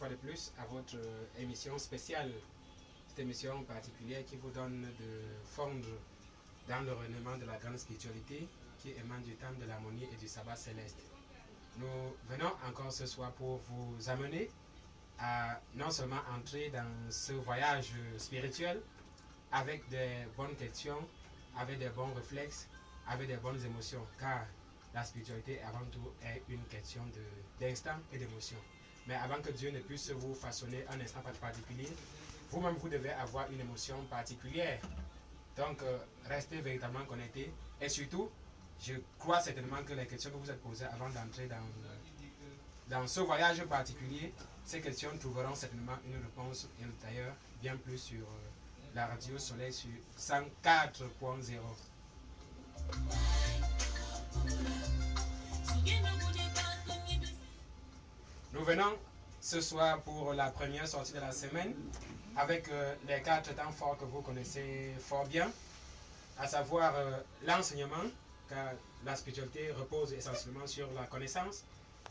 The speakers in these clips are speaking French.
fois de plus à votre émission spéciale, cette émission particulière qui vous donne de fondre dans le rayonnement de la grande spiritualité qui émane du temple de l'harmonie et du sabbat céleste. Nous venons encore ce soir pour vous amener à non seulement entrer dans ce voyage spirituel avec des bonnes questions, avec des bons réflexes, avec des bonnes émotions, car la spiritualité avant tout est une question d'instant et d'émotion. Mais avant que Dieu ne puisse vous façonner un instant particulier, vous-même vous devez avoir une émotion particulière. Donc restez véritablement connectés et surtout, je crois certainement que les questions que vous êtes posées avant d'entrer dans ce voyage particulier, ces questions trouveront certainement une réponse et d'ailleurs bien plus sur la radio Soleil sur 104.0. Nous venons ce soir pour la première sortie de la semaine avec les 4 temps forts que vous connaissez fort bien, à savoir l'enseignement, car la spiritualité repose essentiellement sur la connaissance.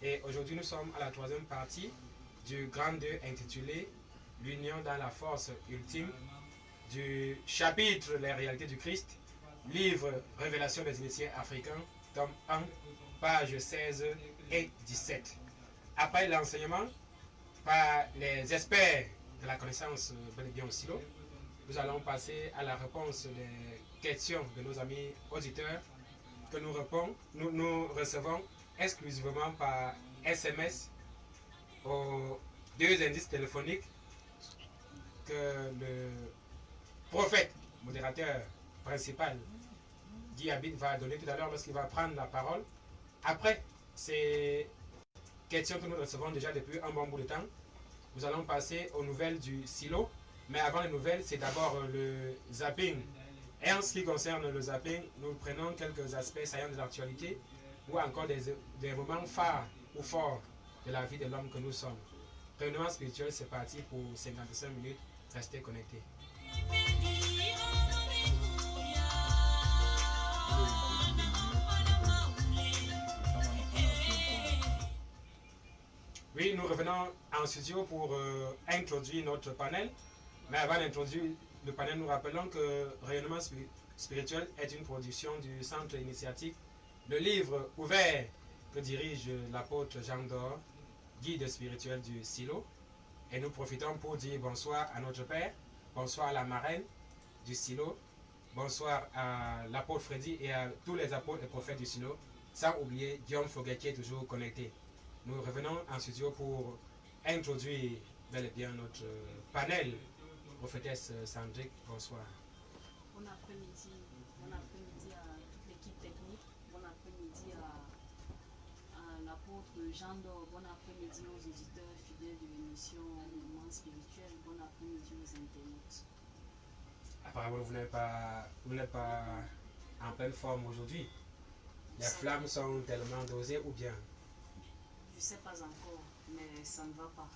Et aujourd'hui, nous sommes à la 3e partie du Grand 2 intitulé L'union dans la force ultime, du chapitre Les réalités du Christ, livre Révélation des initiés africains, tome 1, pages 16 et 17. Après l'enseignement par les experts de la connaissance bel et bien au silo, nous allons passer à la réponse des questions de nos amis auditeurs que nous recevons exclusivement par SMS aux 2 indices téléphoniques que le prophète, modérateur principal, Guy Habib va donner tout à l'heure lorsqu'il va prendre la parole. Après ces questions que nous recevons déjà depuis un bon bout de temps, nous allons passer aux nouvelles du silo. Mais avant les nouvelles, c'est d'abord le zapping. Et en ce qui concerne le zapping, nous prenons quelques aspects saillants de l'actualité ou encore des moments phares ou forts de la vie de l'homme que nous sommes. Rayonnement spirituel, c'est parti pour 55 minutes. Restez connectés. Oui, nous revenons en studio pour introduire notre panel. Mais avant d'introduire le panel, nous rappelons que Rayonnement spirituel est une production du Centre initiatique Le Livre Ouvert que dirige l'apôtre Jean d'Or, guide spirituel du silo. Et nous profitons pour dire bonsoir à notre Père, bonsoir à la marraine du silo, bonsoir à l'apôtre Freddy et à tous les apôtres et prophètes du silo, sans oublier Guillaume Foguet qui est toujours connecté. Nous revenons en studio pour introduire bel et bien notre panel. Prophétesse Sandrick, bonsoir. Bon après-midi à toute l'équipe technique, bon après-midi à l'apôtre Jean d'Or, bon après-midi aux auditeurs fidèles de l'émission Mouvement Spirituel, bon après-midi aux internautes. Apparemment, vous n'êtes pas en pleine forme aujourd'hui. Les flammes sont tellement dosées ou bien? Je ne sais pas encore, mais ça ne va pas.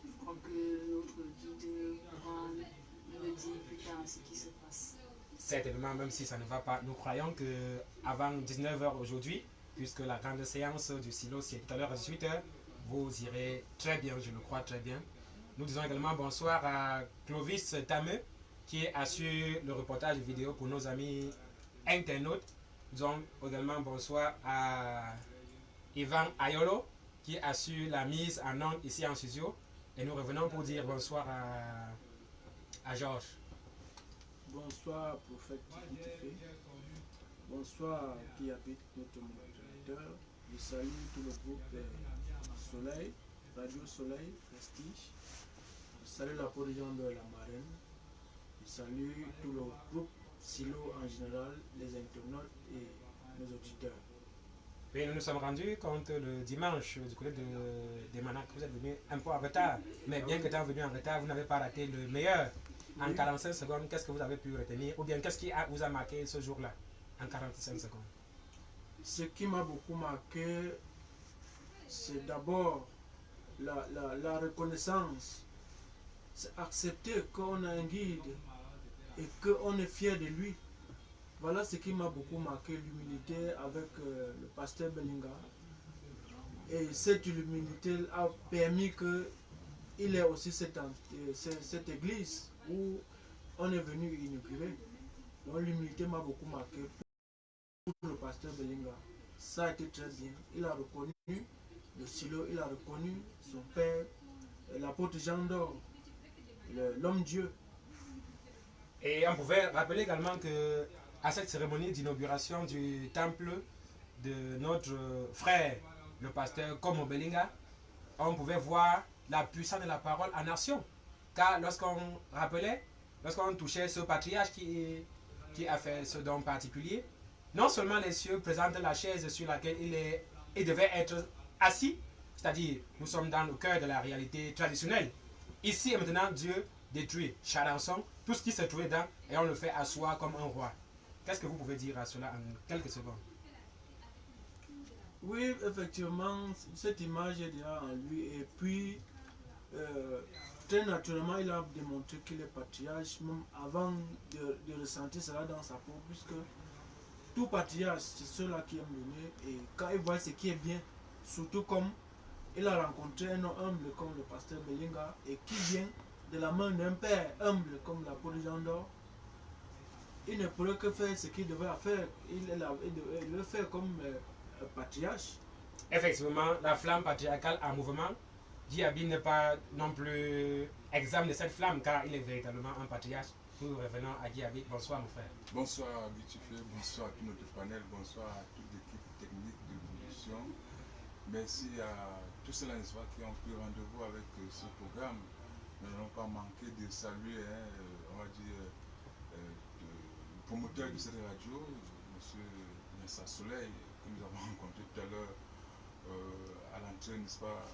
Je crois que notre guide pourra me dire plus tard ce qui se passe. Certainement, même si ça ne va pas. Nous croyons qu'avant 19h aujourd'hui, puisque la grande séance du silo c'est tout à l'heure à 18h, vous irez très bien, je le crois très bien. Nous disons également bonsoir à Clovis Tameux, qui assure le reportage vidéo pour nos amis internautes. Nous disons également bonsoir à Ivan Ayolo, qui assure la mise en onde ici en studio. Et nous revenons pour dire bonsoir à Georges. Bonsoir, prophète Tite. Bonsoir, qui habite notre modérateur. Je salue tout le groupe Soleil, Radio Soleil, Prestige. Je salue la production de la marraine. Je salue tout le groupe Silo en général, les internautes et nos auditeurs. Et nous nous sommes rendus compte le dimanche du côté des Manac. Vous êtes venu un peu en retard, mais bien que étant venu en retard, vous n'avez pas raté le meilleur. En 45 secondes, qu'est-ce que vous avez pu retenir? Ou bien qu'est-ce qui vous a marqué ce jour-là, en 45 secondes? Ce qui m'a beaucoup marqué, c'est d'abord la reconnaissance. C'est accepter qu'on a un guide et qu'on est fier de lui. Voilà ce qui m'a beaucoup marqué, l'humilité avec le pasteur Belinga. Et cette humilité a permis que il est aussi cette église où on est venu inaugurer. Donc l'humilité m'a beaucoup marqué pour le pasteur Belinga. Ça a été très bien. Il a reconnu le silo, il a reconnu son père, l'apôtre Jean d'Or, l'homme Dieu. Et on pouvait rappeler également que à cette cérémonie d'inauguration du temple de notre frère, le pasteur Como Belinga, on pouvait voir la puissance de la parole en action. Car lorsqu'on rappelait, lorsqu'on touchait ce patriarche qui a fait ce don particulier, non seulement les cieux présentent la chaise sur laquelle il devait être assis, c'est-à-dire nous sommes dans le cœur de la réalité traditionnelle. Ici et maintenant, Dieu détruit Charançon, tout ce qui se trouvait dedans, et on le fait asseoir comme un roi. Qu'est-ce que vous pouvez dire à cela en quelques secondes? Oui, effectivement, cette image est déjà en lui. Et puis, très naturellement, il a démontré qu'il est patriarche, même avant de ressentir cela dans sa peau, puisque tout patriarche, c'est ceux-là qui aiment donner. Et quand il voit ce qui est bien, surtout comme il a rencontré un homme humble comme le pasteur Belinga, et qui vient de la main d'un père humble comme l'apôtre Jean d'Or, il ne pourrait que faire ce qu'il devait faire. Il le fait comme patriarche. Effectivement, la flamme patriarcale en mouvement, Diaby n'est pas non plus exempt de cette flamme, car il est véritablement un patriarche. Nous revenons à Diaby. Bonsoir mon frère. Bonsoir Bitifé, bonsoir à tout notre panel, bonsoir à toute l'équipe technique de l'évolution. Merci à tous ceux-là qui ont pris rendez-vous avec ce programme. Nous n'allons pas manquer de saluer, on va dire, le promoteur de cette radio, M. Nessa Soleil, que nous avons rencontré tout à l'heure à l'entrée, n'est-ce pas,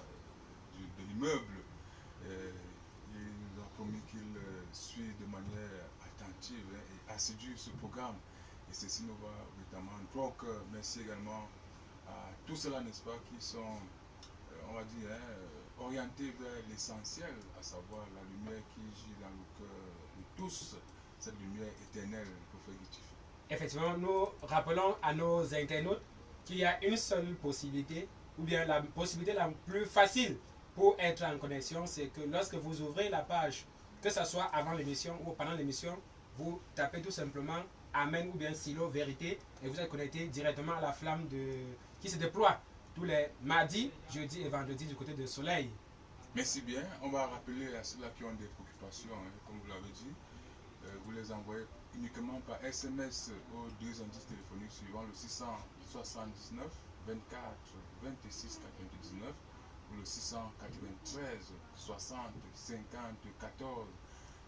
de l'immeuble. Il nous a promis qu'il suit de manière attentive et assidue ce programme. Et ceci nous va évidemment droit au cœur. Merci également à tous ceux-là, n'est-ce pas, qui sont, on va dire, orientés vers l'essentiel, à savoir la lumière qui gît dans le cœur de tous, cette lumière éternelle pour faire fructifier. Effectivement, nous rappelons à nos internautes qu'il y a une seule possibilité, ou bien la possibilité la plus facile pour être en connexion, c'est que lorsque vous ouvrez la page, que ce soit avant l'émission ou pendant l'émission, vous tapez tout simplement Amen ou bien Silo Vérité et vous êtes connecté directement à la flamme qui se déploie tous les mardis, jeudis et vendredis du côté de Soleil. Merci bien. On va rappeler à ceux-là qui ont des préoccupations, comme vous l'avez dit, vous les envoyez uniquement par SMS aux deux indices téléphoniques suivants, le 679 24 26 99 ou le 693 60 50 14.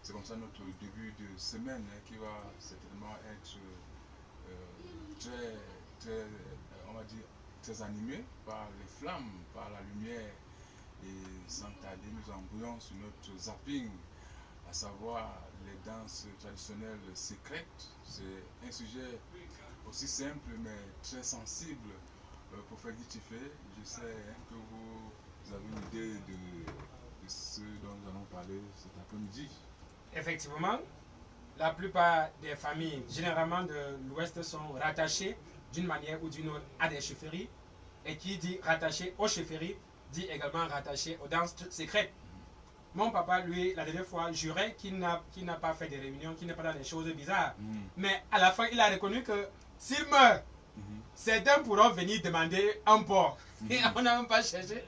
C'est comme ça notre début de semaine qui va certainement être on va dire, très animé par les flammes, par la lumière. Et sans tarder, nous embrayons sur notre zapping, à savoir les danses traditionnelles secrètes. C'est un sujet aussi simple mais très sensible pour faire Guitifé. Je sais que vous avez une idée de ce dont nous allons parler cet après-midi. Effectivement, la plupart des familles, généralement de l'Ouest, sont rattachées d'une manière ou d'une autre à des chefferies. Et qui dit rattaché aux chefferies, dit également rattaché aux danses secrètes. Mon papa, lui, la dernière fois, jurait qu'il n'a pas fait des réunions, qu'il n'est pas dans des choses bizarres. Mais à la fin, il a reconnu que s'il meurt, certains pourront venir demander un porc. Et on n'a même pas cherché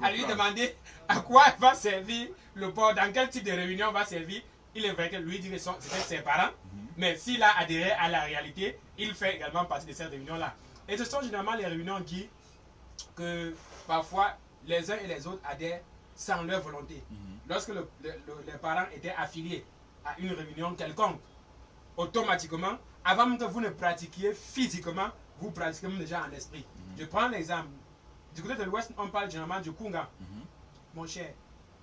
à lui demander à quoi va servir le porc, dans quel type de réunion va servir. Il est vrai que lui dit que c'était ses parents, mais s'il a adhéré à la réalité, il fait également partie de ces réunions-là. Et ce sont généralement les réunions qui, que parfois les uns et les autres adhèrent sans leur volonté. Lorsque les parents étaient affiliés à une réunion quelconque, automatiquement, avant même que vous ne pratiquiez physiquement, vous pratiquez même déjà en esprit. Je prends l'exemple. Du côté de l'Ouest, on parle généralement du Kunga. Mon cher,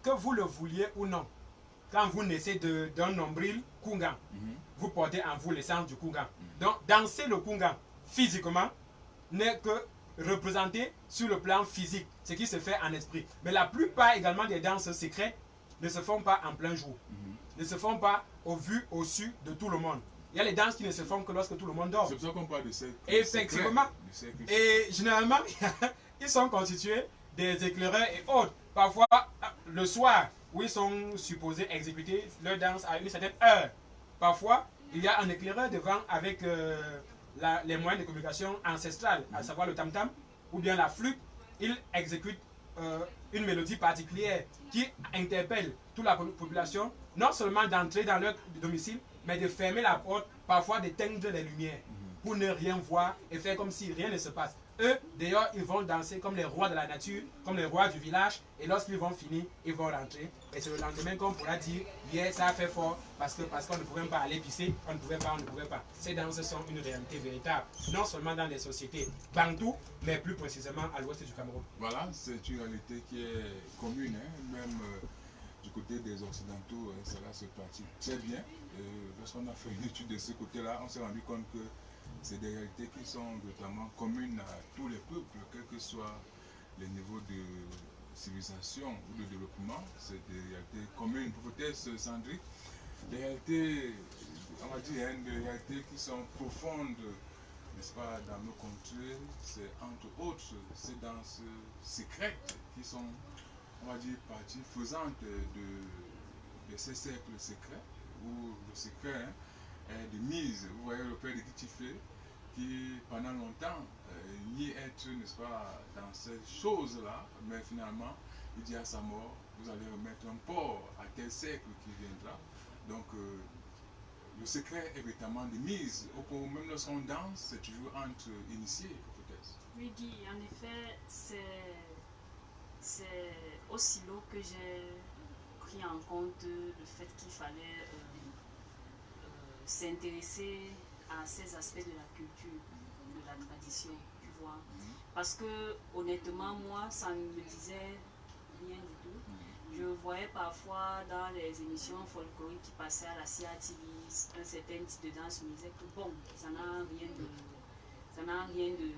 que vous le vouliez ou non, quand vous naissez d'un nombril Kunga, vous portez en vous l'essence du Kunga. Donc, danser le Kunga physiquement n'est que représenté sur le plan physique, ce qui se fait en esprit. Mais la plupart également des danses secrètes ne se font pas en plein jour, ne se font pas au vu, au su de tout le monde. Il y a les danses qui ne se font que lorsque tout le monde dort. C'est pour ça qu'on parle de cercle. Effectivement. Et généralement, ils sont constitués des éclaireurs et autres. Parfois, le soir, où ils sont supposés exécuter leur danse à une certaine heure. Parfois, il y a un éclaireur devant avec les moyens de communication ancestrales, à savoir le tam-tam ou bien la flûte. Il exécute une mélodie particulière qui interpelle toute la population, non seulement d'entrer dans leur domicile, mais de fermer la porte, parfois d'éteindre les lumières pour ne rien voir et faire comme si rien ne se passe. Eux, d'ailleurs, ils vont danser comme les rois de la nature, comme les rois du village, et lorsqu'ils vont finir, ils vont rentrer. Et c'est le lendemain qu'on pourra dire, yeah, ça a fait fort, parce qu'on ne pouvait pas aller pisser, on ne pouvait pas. Ces danses sont une réalité véritable, non seulement dans les sociétés bantou, mais plus précisément à l'ouest du Cameroun. Voilà, c'est une réalité qui est commune, hein, même du côté des Occidentaux, cela se pratique très bien. Lorsqu'on a fait une étude de ce côté-là, on s'est rendu compte que c'est des réalités qui sont notamment communes à tous les peuples, quel que soit les niveaux de civilisation ou de développement. C'est des réalités communes. Prophétesse Sandrine, des réalités, on va dire, des réalités qui sont profondes, n'est-ce pas, dans nos contrées. C'est entre autres ces danses secrètes qui sont, on va dire, partie faisante de ces cercles secrets, où le secret est de mise. Vous voyez le père de Gitifé, qui pendant longtemps nie être, n'est-ce pas, dans ces choses-là, mais finalement, il dit à sa mort, vous allez remettre un port à tel siècle qui viendra. Donc, le secret est véritablement de mise. Même lorsqu'on danse, c'est toujours entre initiés, peut-être. Oui, Guy, en effet, c'est aussi là que j'ai pris en compte le fait qu'il fallait s'intéresser à ces aspects de la culture, de la tradition, tu vois. Parce que, honnêtement, moi, ça ne me disait rien du tout. Je voyais parfois dans les émissions folkloriques qui passaient à la CATV un certain type de danse, je me disais que bon, ça n'a rien de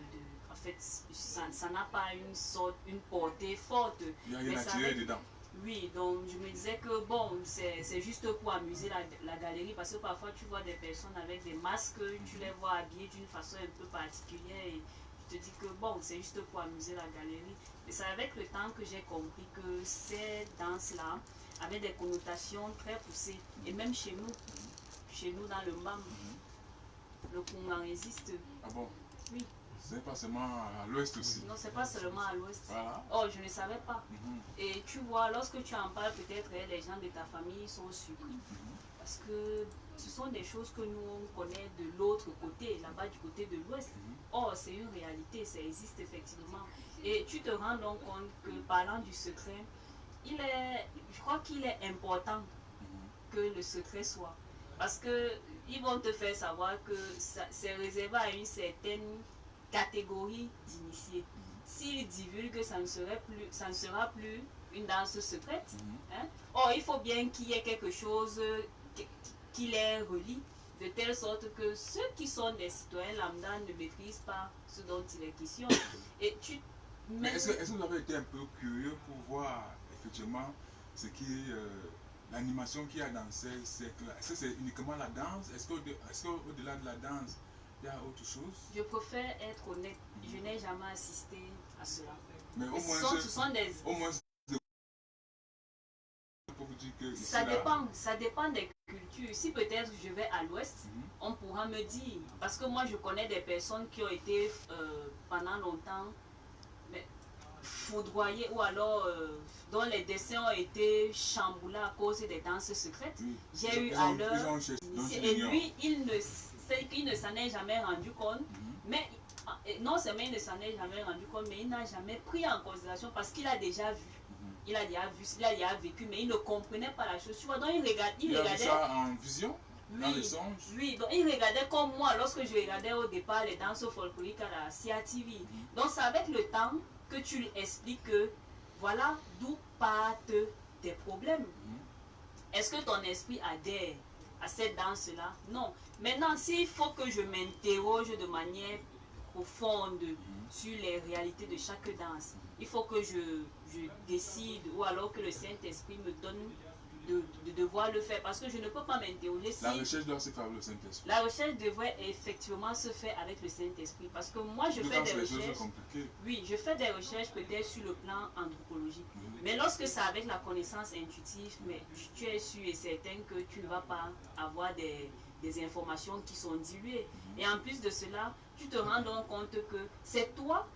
en fait, ça n'a pas une portée forte. Il y a rien à tirer dedans. Oui, donc je me disais que bon, c'est juste pour amuser la galerie, parce que parfois tu vois des personnes avec des masques, tu les vois habillées d'une façon un peu particulière et tu te dis que bon, c'est juste pour amuser la galerie. Mais c'est avec le temps que j'ai compris que ces danses-là avaient des connotations très poussées. Et même chez nous dans le MAM, le Congan existe. Ah bon? Oui. C'est pas seulement à l'ouest aussi. Non, c'est pas seulement à l'ouest. Voilà. Oh, je ne savais pas. Et tu vois, lorsque tu en parles, peut-être les gens de ta famille sont surpris. Parce que ce sont des choses que nous on connaît de l'autre côté, là-bas du côté de l'ouest. Oh, c'est une réalité, ça existe effectivement. Et tu te rends donc compte que parlant du secret, je crois qu'il est important que le secret soit. Parce que ils vont te faire savoir que c'est réservé à une certaine catégorie d'initiés. S'ils divulguent, ça ne sera plus une danse secrète. Hein? Or, il faut bien qu'il y ait quelque chose qui les relie, de telle sorte que ceux qui sont des citoyens lambda ne maîtrisent pas ce dont il est question. Et mais est-ce que vous avez été un peu curieux pour voir effectivement ce qui l'animation qu'il y a dans ces cercles-là? Est-ce que c'est uniquement la danse? Est-ce qu'au-delà de la danse, il y a autre chose? Je préfère être honnête. Je n'ai jamais assisté à cela. Mais au moins, ce sont des... Au moins, pour vous dire que ça dépend des cultures. Si peut-être je vais à l'ouest, on pourra me dire. Parce que moi, je connais des personnes qui ont été pendant longtemps foudroyées ou alors dont les dessins ont été chamboulés à cause des danses secrètes. J'ai eu à l'heure. Et lui, il ne s'en est jamais rendu compte. Mais non seulement il ne s'en est jamais rendu compte, mais il n'a jamais pris en considération parce qu'il a déjà vu. Il a déjà vécu, mais il ne comprenait pas la chose. Tu vois, donc il regardait ça en vision, dans les songes. Oui, donc il regardait comme moi lorsque je regardais au départ les danses folkloriques à la CATV. Donc c'est avec le temps que tu lui expliques que voilà d'où partent tes problèmes. Est-ce que ton esprit adhère à cette danse-là? Non. Maintenant, s'il faut que je m'interroge de manière profonde sur les réalités de chaque danse, il faut que je décide, ou alors que le Saint-Esprit me donne de devoir le faire. Parce que je ne peux pas m'interroger si... La recherche doit se faire avec le Saint-Esprit. La recherche devrait effectivement se faire avec le Saint-Esprit. Parce que moi, je fais des recherches... Oui, je fais des recherches peut-être sur le plan anthropologique. Mais lorsque c'est avec la connaissance intuitive, mais tu es sûr et certain que tu ne vas pas avoir des informations qui sont diluées. Et en plus de cela, tu te rends donc compte que c'est toi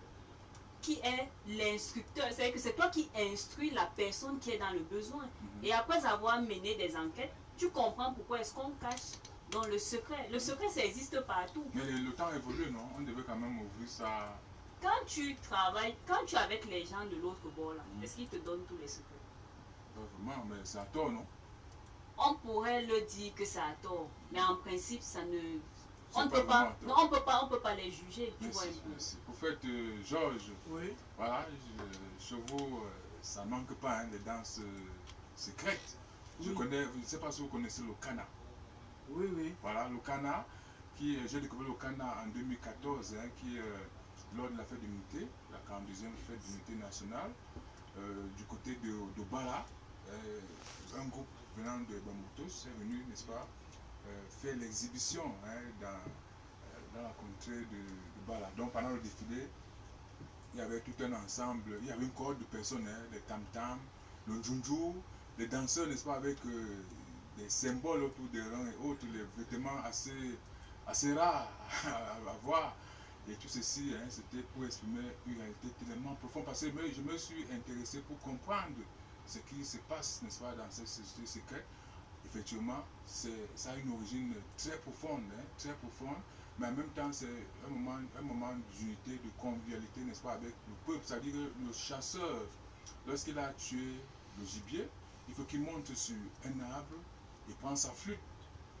qui est l'instructeur, c'est-à-dire que c'est toi qui instruis la personne qui est dans le besoin. Et après avoir mené des enquêtes, tu comprends pourquoi est-ce qu'on cache dans le secret. Le secret, ça existe partout. Mais le temps évolue, non? On devait quand même ouvrir ça. Quand tu travailles, quand tu es avec les gens de l'autre bord, là, est-ce qu'ils te donnent tous les secrets? Pas vraiment, mais c'est à tort, non? On pourrait le dire que c'est à tort, mais en principe, ça ne... On ne peut pas les juger, tu vois un peu. Au fait, Georges, Oui. Voilà, Chevaux, ça ne manque pas hein, des danses secrètes. Oui. Je ne sais pas si vous connaissez le Kana. Oui, oui. Voilà, le Kana, j'ai découvert le Kana en 2014, hein, lors de la fête d'unité, la 42e fête d'unité nationale, du côté de Bala, un groupe venant de Bamoutos est venu, n'est-ce pas, faire l'exhibition hein, dans la contrée de Bala. Donc pendant le défilé, il y avait tout un ensemble, il y avait une cohorte de personnes, hein, les tam-tam, le djunju, les danseurs, n'est-ce pas, avec des symboles autour des rangs et autres, les vêtements assez rares à voir. Et tout ceci, hein, c'était pour exprimer une réalité tellement profonde. Parce que je me suis intéressé pour comprendre ce qui se passe, n'est-ce pas, dans cette société secrète. Effectivement, ça a une origine très profonde, hein, très profonde. Mais en même temps, c'est un moment d'unité, de convivialité, n'est-ce pas, avec le peuple. C'est-à-dire que le chasseur, lorsqu'il a tué le gibier, il faut qu'il monte sur un arbre et prend sa flûte.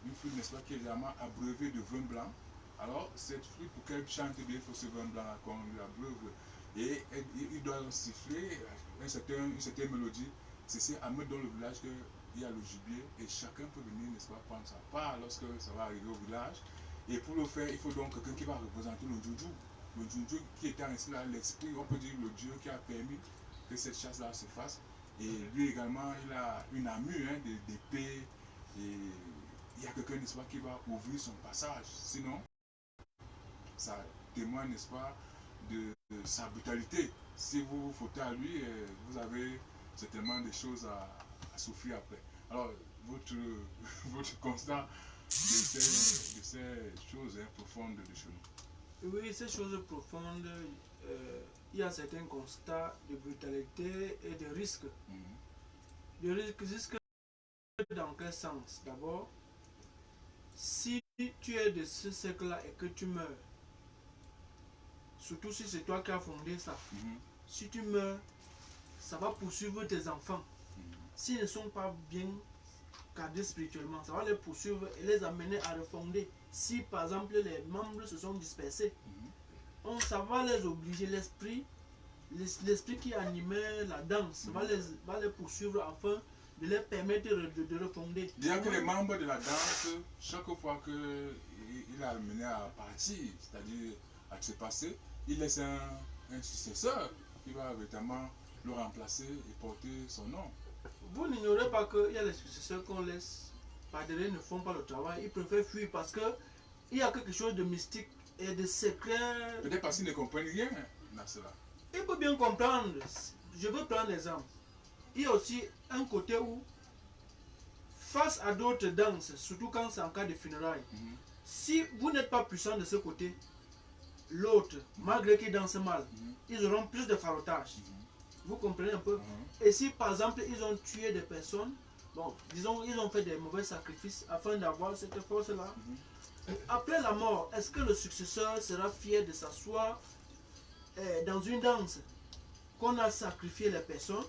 Une flûte, n'est-ce pas, qui est généralement abreuvée de vin blanc. Alors, cette flûte, pour qu'elle chante bien, il faut ce vin blanc qu'on lui abreuve. Et il doit siffler une certaine mélodie. C'est à mettre dans le village qu'il y a le gibier et chacun peut venir, n'est-ce pas, prendre sa part lorsque ça va arriver au village. Et pour le faire, il faut donc quelqu'un qui va représenter le Djoudjou. Le Djoudjou qui était ainsi là, l'esprit, on peut dire le Dieu qui a permis que cette chasse-là se fasse. Et lui également, il a une armure hein, d'épée. Et il y a quelqu'un, n'est-ce pas, qui va ouvrir son passage. Sinon, ça témoigne, n'est-ce pas, de sa brutalité. Si vous vous fautez à lui, vous avez certainement des choses à souffrir après. Alors, votre constat de ces choses hein, profondes de chez nous. Oui, ces choses profondes, il y a certains constats de brutalité et de risques. De risques dans quel sens? D'abord, si tu es de ce siècle-là et que tu meurs, surtout si c'est toi qui as fondé ça, si tu meurs, ça va poursuivre tes enfants. S'ils ne sont pas bien cadrés spirituellement, ça va les poursuivre et les amener à refonder. Si par exemple les membres se sont dispersés, ça va les obliger, l'esprit qui animait la danse va les poursuivre afin de les permettre de refonder. Bien que les membres de la danse, chaque fois qu'il a amené à partir, c'est-à-dire à se passer, il laisse un successeur qui va véritablement le remplacer et porter son nom. Vous n'ignorez pas qu'il y a des successeurs qu'on laisse padrer, ne font pas le travail, ils préfèrent fuir parce qu'il y a quelque chose de mystique et de secret. Peut-être parce qu'ils ne comprennent rien dans cela. Il faut bien comprendre. Je veux prendre l'exemple. Il y a aussi un côté où, face à d'autres danses, surtout quand c'est en cas de funérailles, si vous n'êtes pas puissant de ce côté, l'autre, malgré qu'il danse mal, ils auront plus de farotage. Vous comprenez un peu? Et si par exemple ils ont tué des personnes, bon, disons ils ont fait des mauvais sacrifices afin d'avoir cette force-là, après la mort, est-ce que le successeur sera fier de s'asseoir dans une danse qu'on a sacrifié les personnes?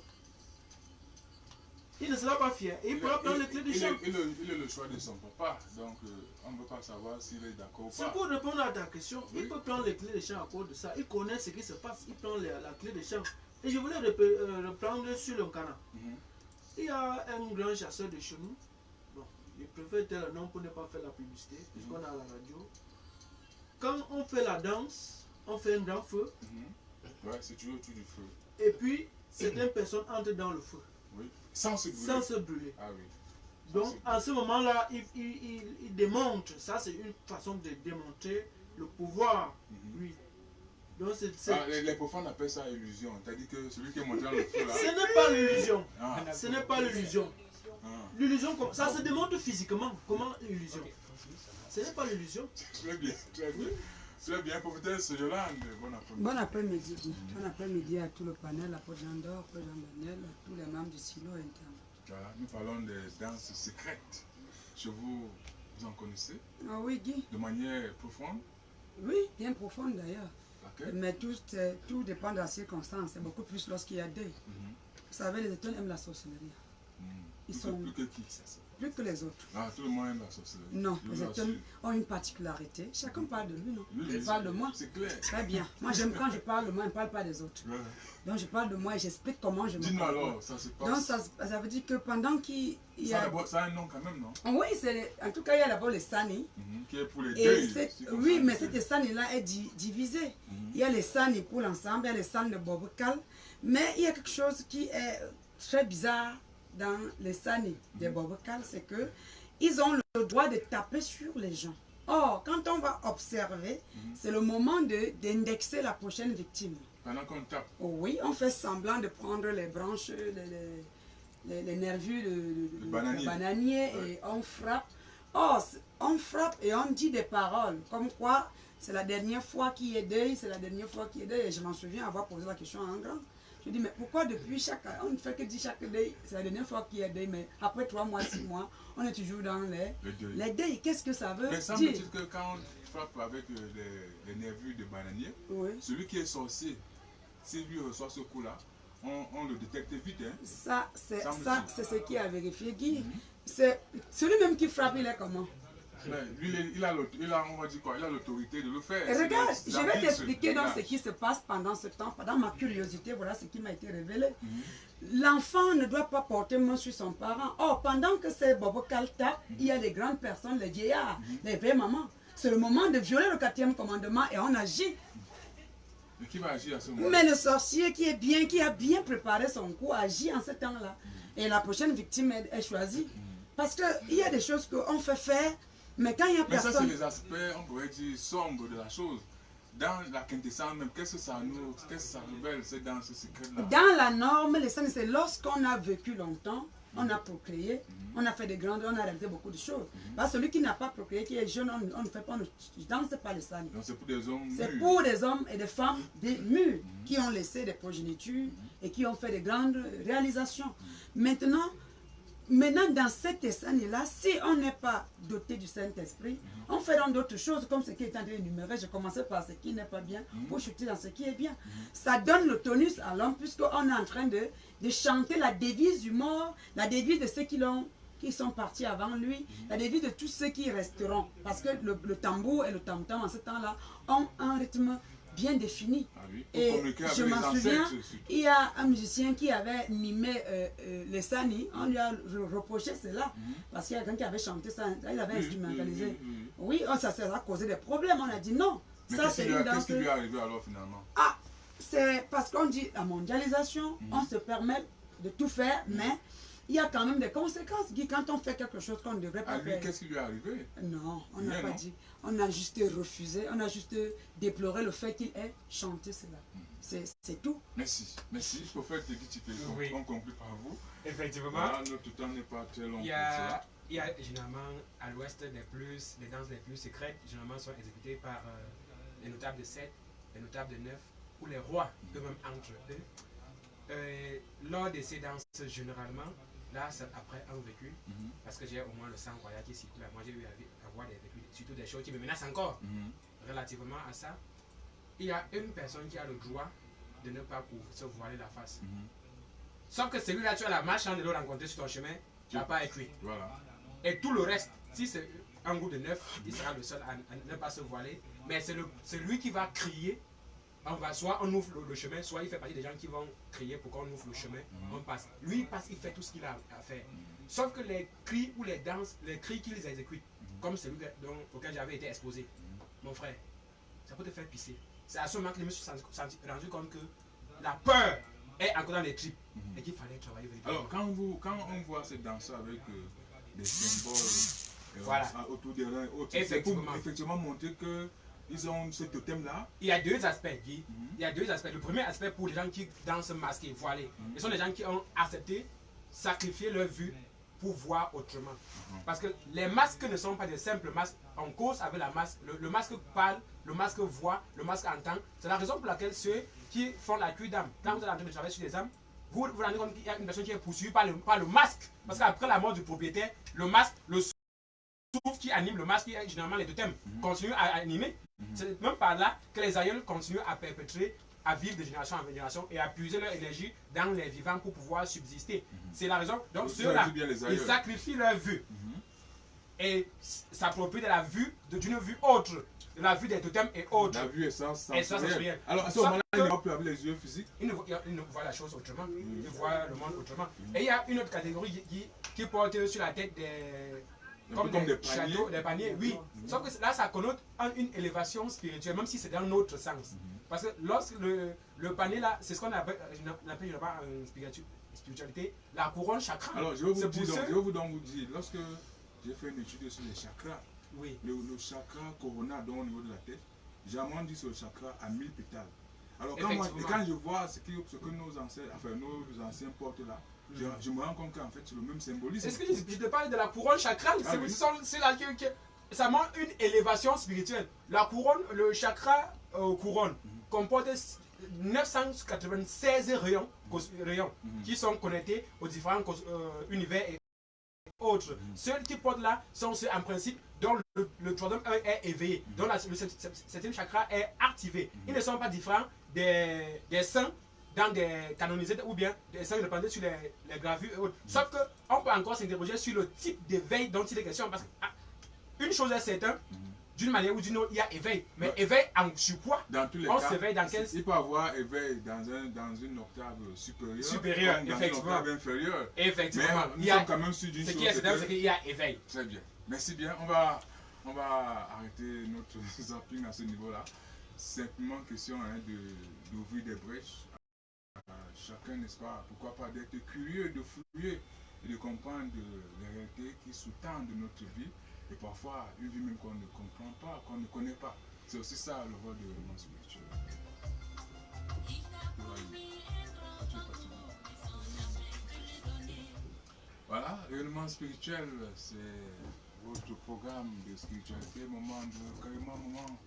Il ne sera pas fier. Et il pourra prendre les clés du champ. Il est le choix de son papa, donc on ne peut pas savoir s'il est d'accord ou pas. C'est pour répondre à ta question. Oui. Il peut prendre les clés du champ à cause de ça. Il connaît ce qui se passe. Il prend la clé du champ. Et je voulais reprendre sur le Kana. Il y a un grand chasseur de chez nous. Bon, je préfère tel nom pour ne pas faire la publicité, puisqu'on a la radio. Quand on fait la danse, on fait un grand feu. Ouais, c'est toujours autour du feu. Et puis, certaines personnes entrent dans le feu. Oui. Sans se brûler. sans se brûler. Ah oui. Donc, à ce moment-là, il démontre, ça c'est une façon de démontrer le pouvoir, oui. Donc, Les profanes appellent ça illusion. C'est-à-dire que celui qui est monté dans le feu là. ce n'est pas l'illusion. Ah. Ce n'est pas l'illusion. Ah. L'illusion, ça se démontre physiquement. Comment l'illusion? Ce n'est pas l'illusion. Très bien, très bien. Très bien, prophétesse Yolande, bon après-midi. Bon après-midi. Bon après-midi à tout le panel, à Paul Jean-Dor, Paul Jean-Daniel, à tous les membres du silo interne. Voilà, nous parlons des danses secrètes. Chez vous, vous en connaissez Ah oui, Guy. de manière profonde. Oui, bien profonde d'ailleurs. Laquelle? Mais tout dépend de la circonstance. C'est beaucoup plus lorsqu'il y a deuil. Vous savez, les étoiles aiment la sorcellerie. Ils sont Plus que qui ça? plus que les autres. Ah, tout le monde aime la sorcellerie. Non, Je les vous étoiles rassure. ont une particularité. Chacun parle de lui, non? Oui, Je parle de moi. C'est clair. Très bien. Moi, j'aime quand je parle de moi, je ne parle pas des autres. Ouais. Donc, je parle de moi et j'explique comment je me Dis-nous parle. alors, ça se passe. Donc, ça veut dire que pendant qu'il y Ça, a... d'abord, ça a un nom quand même, non? Oui, en tout cas, il y a d'abord le Sani. Qui est pour les Et deuils. oui, mais cette Sani-là est divisée. Il y a les Sani pour l'ensemble, il y a les Sani de Bobokal. Mais il y a quelque chose qui est très bizarre dans les Sani de Bobokal, c'est que ils ont le droit de taper sur les gens. Or, quand on va observer, c'est le moment d'indexer la prochaine victime. Pendant qu'on tape. Oui, on fait semblant de prendre les branches, les nervures de bananier Ouais. et on frappe. Or, on frappe et on dit des paroles comme quoi c'est la dernière fois qu'il y a deuil, c'est la dernière fois qu'il y a deuil. Et je m'en souviens avoir posé la question à un grand. Je dis, mais pourquoi depuis on ne fait que dire chaque deuil, c'est la dernière fois qu'il y a deuil, mais après 3 mois, 6 mois, on est toujours dans les deuils. Qu'est-ce que ça veut Mais dire? semble-t-il que quand on frappe avec les nervures de bananier, Oui. celui qui est sorcier, s'il lui reçoit ce coup-là, on le détecte vite. Hein? Ça, c'est ce qui a vérifié Guy. Mhm. Celui-même qui frappe, il est comment? Mais lui, il a, on va dire quoi, il a l'autorité de le faire. Et regarde, C'est je la vais vie, t'expliquer donc ce village. qui se passe pendant ce temps, pendant ma curiosité, voilà ce qui m'a été révélé. Mhm. L'enfant ne doit pas porter main sur son parent. Or, pendant que c'est Bobo Kalta, il y a des grandes personnes, les vieillards, les vieilles mamans. C'est le moment de violer le 4e commandement et on agit. Mais qui va agir à ce moment? Mais le sorcier qui a bien préparé son coup, agit en ce temps-là. Et la prochaine victime est choisie. Parce qu'il y a des choses qu'on fait faire, mais quand il n'y a Mais ça, c'est personne... les aspects, on pourrait dire, sombres de la chose. Dans la quintessence même, qu'est-ce que ça révèle, c'est dans ce secret-là? Dans la norme, les scènes, c'est lorsqu'on a vécu longtemps, on a procréé, on a fait des grandes, on a réalisé beaucoup de choses. Parce que celui qui n'a pas procréé, qui est jeune, on ne fait pas, on ne danse pas les scènes. Donc c'est pour des hommes C'est mûrs. pour des hommes et des femmes des mûrs qui ont laissé des progénitures et qui ont fait des grandes réalisations. Maintenant, dans cette année-là, si on n'est pas doté du Saint-Esprit, on fait dans d'autres choses comme ce qui est en train d'énumérer. Je commençais par ce qui n'est pas bien pour chuter dans ce qui est bien. Ça donne le tonus à l'homme puisqu'on est en train de chanter la devise du mort, la devise de ceux qui sont partis avant lui, la devise de tous ceux qui resteront. Parce que le tambour et le tam-tam en ce temps-là ont un rythme bien défini. Ah oui, pour Et communiquer avec je les m'en souviens, ancêtres, surtout. il y a un musicien qui avait mimé les Sani, on lui a reproché cela, parce qu'il y a quelqu'un qui avait chanté ça, il avait instrumentalisé. Oui, ça a causé des problèmes, on a dit non. Mais Ça, c'est une danse. qu'est-ce qui lui est arrivé alors finalement? Ah, c'est parce qu'on dit la mondialisation, on se permet de tout faire, mais il y a quand même des conséquences. Guy, quand on fait quelque chose qu'on ne devrait pas À lui, faire. qu'est-ce qui lui est arrivé? Non, on n'a Rien, pas non? dit. On a juste refusé, on a juste déploré le fait qu'il ait chanté cela. C'est tout. Merci, merci. Prophète Guy Tipé, Oui. on conclut par vous. Effectivement, Voilà, notre temps n'est pas très long il y pour a, cela. il y a généralement à l'ouest les danses les plus secrètes, généralement sont exécutées par les notables de 7, les notables de 9 ou les rois eux-mêmes entre eux. Lors de ces danses, généralement, là, c'est après un vécu, parce que j'ai au moins le sang royal qui circule. Moi, j'ai eu à avoir des vécus, surtout des choses qui me menacent encore. Relativement à ça, il y a une personne qui a le droit de ne pas se voiler la face. Sauf que celui-là, tu as la malchance de le rencontrer sur ton chemin, tu n'as pas écrit. Voilà. Et tout le reste, si c'est un groupe de 9, il sera le seul à ne pas se voiler. Mais c'est lui qui va crier. Soit on ouvre le chemin, soit il fait partie des gens qui vont crier pour qu'on ouvre le chemin, on passe. Lui, il passe, il fait tout ce qu'il a à faire. Sauf que les cris ou les danses, les cris qu'il exécute, comme celui auquel j'avais été exposé, mon frère, ça peut te faire pisser. C'est à ce moment que je me suis rendu compte que la peur est encore dans les tripes et qu'il fallait travailler véritablement. Alors, quand on voit ces danseurs avec des symboles Voilà. autour des reins, c'est pour Effectivement. effectivement montrer qu'ils ont ce totem-là. Il y a deux aspects, Guy. Il y a deux aspects. Le premier aspect pour les gens qui dansent masqués, voilés, ce sont les gens qui ont accepté, sacrifié leur vue pour voir autrement. Parce que les masques ne sont pas des simples masques. On cause avec la masque. Le masque parle, le masque voit, le masque entend. C'est la raison pour laquelle ceux qui font la cuir d'âme, quand vous êtes en train de travailler sur les âmes, vous vous rendez compte qu'il y a une personne qui est poursuivie par le masque. Parce qu'après la mort du propriétaire, le masque, le souffle qui anime le masque, qui est généralement les totems, continue à animer. C'est même par là que les aïeuls continuent à perpétrer, à vivre de génération en génération et à puiser leur énergie dans les vivants pour pouvoir subsister. C'est la raison. Donc ceux-là, ils sacrifient leur vue et s'approprient de la vue, d'une vue autre, de la vue des totems et autres. La vue est sensorielle. Alors à ce moment-là, il ne voit plus avec les yeux physiques. Il ne voit la chose autrement. Il voit le monde autrement. Et il y a une autre catégorie qui porte sur la tête comme des châteaux, des paniers, oui. Sauf que là, ça connote une élévation spirituelle, même si c'est dans l'autre sens. Parce que lorsque le panier là, c'est ce qu'on appelle une spiritualité, la couronne chakra. Alors, je vais vous dire, lorsque j'ai fait une étude sur les chakras, oui. le chakra corona, donc au niveau de la tête, j'ai dit sur le chakra à 1000 pétales. Alors, quand je vois ce que nos ancêtres, enfin nos anciens portent là, je me rends compte qu'en fait c'est le même symbolisme. Est-ce que je te parle de la couronne chakra? C'est là que ça montre une élévation spirituelle. La couronne, le chakra couronne comporte 996 rayons qui sont connectés aux différents univers et autres. Ceux qui portent là sont ceux en principe dont le troisième œil est éveillé, dont le septième chakra est activé. Ils ne sont pas différents des saints dans des canonisés ou bien des saints indépendants sur les gravures et autres. Sauf qu'on peut encore s'interroger sur le type d'éveil dont il est question. Parce qu'une chose est certaine, d'une manière ou d'une autre, il y a éveil. Mais éveil sur quoi? Dans tous les on cas, s'éveille dans quel... il peut avoir éveil dans une octave supérieure, comme dans effectivement. une octave inférieure. Effectivement. Mais nous sommes quand même sur d'une chose. Ce qui est certain, c'est qu'il y a éveil. Très bien. Merci bien. On va arrêter notre zapping à ce niveau-là. Simplement question d'ouvrir des brèches. Chacun, n'est-ce pas, pourquoi pas d'être curieux, de fouiller et de comprendre les réalités qui sous-tendent notre vie et parfois une vie même qu'on ne comprend pas, qu'on ne connaît pas. C'est aussi ça le rôle de l'élément spirituel. Voilà, l'élément spirituel, c'est votre programme de spiritualité, moment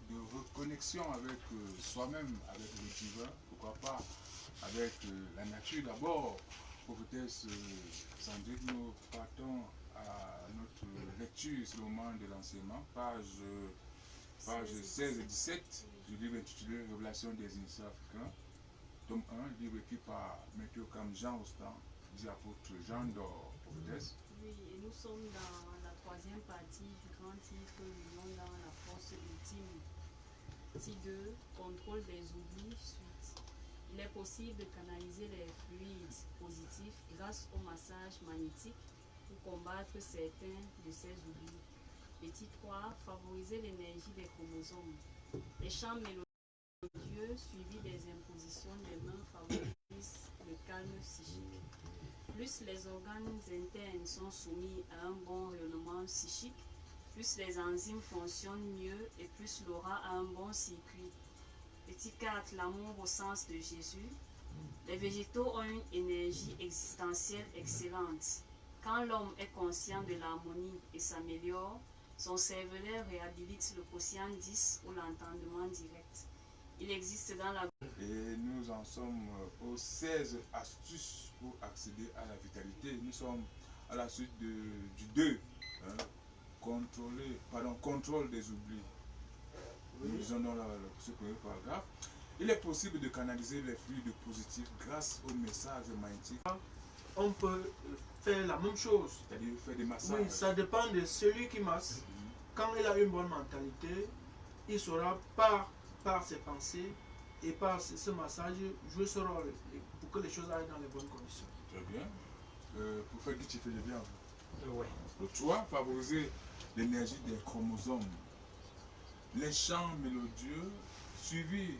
de reconnexion avec soi-même, avec le divin, pourquoi pas avec la nature d'abord. Prophétesse Sandrine, nous partons à notre lecture sur le moment de l'enseignement, page 16 et 17 du livre intitulé Révélation des initiés africains, tome 1, livre écrit par Maître Cam Jean Rostand, dit apôtre Jean d'Or, prophétesse. Oui, et nous sommes dans la troisième partie du grand titre, L'union dans la force ultime. Partie 2, contrôle des oublis, suite. Il est possible de canaliser les fluides positifs grâce au massage magnétique pour combattre certains de ces oublis. Petit 3, favoriser l'énergie des chromosomes. Les chants mélodieux suivis des impositions des mains favorisent le calme psychique. Plus les organes internes sont soumis à un bon rayonnement psychique, plus les enzymes fonctionnent mieux et plus l'aura a un bon circuit. Petit 4, l'amour au sens de Jésus. Les végétaux ont une énergie existentielle excellente. Quand l'homme est conscient de l'harmonie et s'améliore, son cervelet réhabilite le quotient 10 ou l'entendement direct. Il existe dans la... Et nous en sommes aux 16 astuces pour accéder à la vitalité. Nous sommes à la suite du 2, contrôle des oublis. Nous lisons dans ce premier paragraphe. Il est possible de canaliser les fluides positifs grâce au message magnétique. On peut faire la même chose. C'est-à-dire faire des massages. Oui, ça dépend de celui qui masse. Quand il a une bonne mentalité, il saura par ses pensées et par ce massage jouer ce rôle pour que les choses aillent dans les bonnes conditions. Très bien. Pour faire du tu bien. Ouais. Le 3, favoriser l'énergie des chromosomes. Les chants mélodieux suivis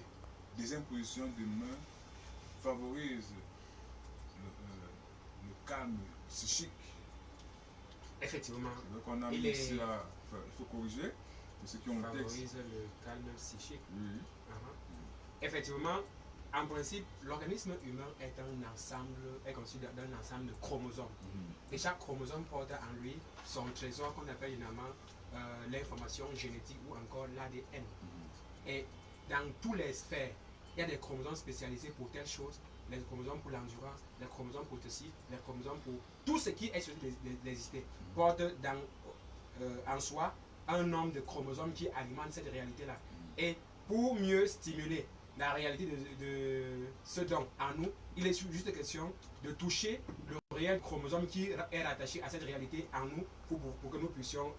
des impositions de main favorisent calme psychique. Effectivement, Donc on a Il mis est- ici là, enfin, il faut corriger pour ceux qui ont le texte. favorise le calme psychique. Oui. Effectivement, en principe, l'organisme humain est un ensemble, est constitué d'un ensemble de chromosomes. Et chaque chromosome porte en lui son trésor qu'on appelle généralement l'information génétique ou encore l'ADN. Et dans toutes les sphères, il y a des chromosomes spécialisés pour telle chose, les chromosomes pour l'endurance, les chromosomes pour ceci, les chromosomes pour tout ce qui est sur d'exister, porte en soi un nombre de chromosomes qui alimentent cette réalité-là. Et pour mieux stimuler la réalité de ce don en nous, il est juste question de toucher le réel chromosome qui est rattaché à cette réalité en nous pour que nous puissions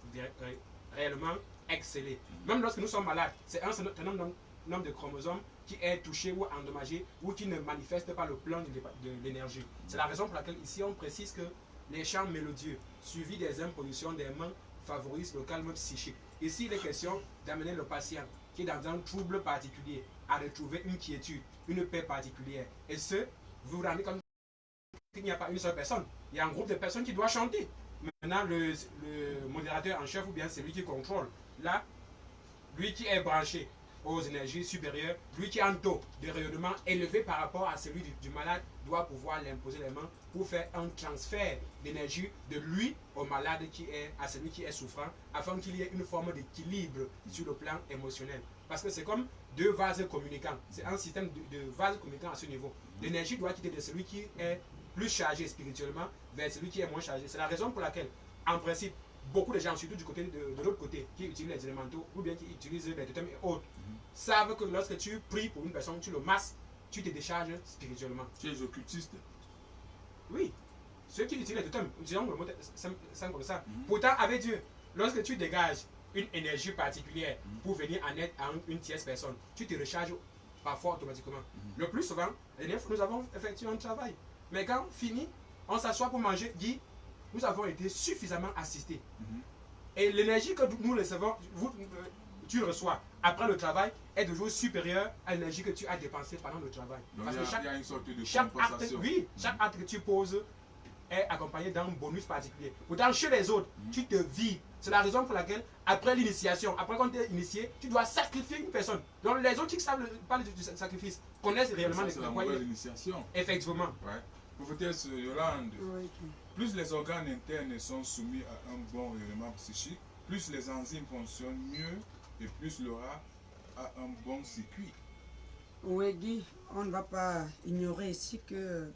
réellement exceller. Même lorsque nous sommes malades, c'est un certain nombre de chromosomes qui est touché ou endommagé ou qui ne manifeste pas le plan de l'énergie. C'est la raison pour laquelle ici on précise que les chants mélodieux suivis des impositions des mains favorisent le calme psychique. Ici il est question d'amener le patient qui est dans un trouble particulier à retrouver une quiétude, une paix particulière. Et ce, vous vous rendez compte qu'il n'y a pas une seule personne. Il y a un groupe de personnes qui doit chanter. Maintenant, le modérateur en chef ou bien celui qui contrôle, là, lui qui est branché aux énergies supérieures, lui qui a un taux de rayonnement élevé par rapport à celui du malade, doit pouvoir l'imposer les mains pour faire un transfert d'énergie de lui au malade à celui qui est souffrant, afin qu'il y ait une forme d'équilibre sur le plan émotionnel. Parce que c'est comme deux vases communicants. C'est un système de vases communicants à ce niveau. L'énergie doit quitter de celui qui est plus chargé spirituellement vers celui qui est moins chargé. C'est la raison pour laquelle, en principe, beaucoup de gens, surtout du côté de l'autre côté, qui utilisent les élémentaux ou bien qui utilisent les totems et autres, savent que lorsque tu pries pour une personne, tu le masses, tu te décharges spirituellement. Tu es occultiste. Oui. Ceux qui utilisent les totems, disons le mot simple comme ça. Pourtant, avec Dieu, lorsque tu dégages une énergie particulière pour venir en aide à une tierce personne, tu te recharges parfois automatiquement. Le plus souvent, nous avons effectué un travail. Mais quand fini, on s'assoit pour manger, dit, nous avons été suffisamment assistés. Et l'énergie que nous recevons, tu reçois après le travail est toujours supérieure à l'énergie que tu as dépensée pendant le travail. Donc Parce il que y a une sorte de chaque acte, compensation. oui, chaque acte que tu poses est accompagné d'un bonus particulier. Pourtant, chez les autres, tu te vides. C'est la raison pour laquelle, après l'initiation, après qu'on t'ait initié, tu dois sacrifier une personne. Donc les autres qui savent parler du sacrifice connaissent réellement Ça, c'est la mauvaise initiation. Effectivement. Ouais. Prophétesse Yolande, Oui. plus les organes internes sont soumis à un bon rayonnement psychique, plus les enzymes fonctionnent mieux et plus l'aura a un bon circuit. Oui, Guy, on ne va pas ignorer ici que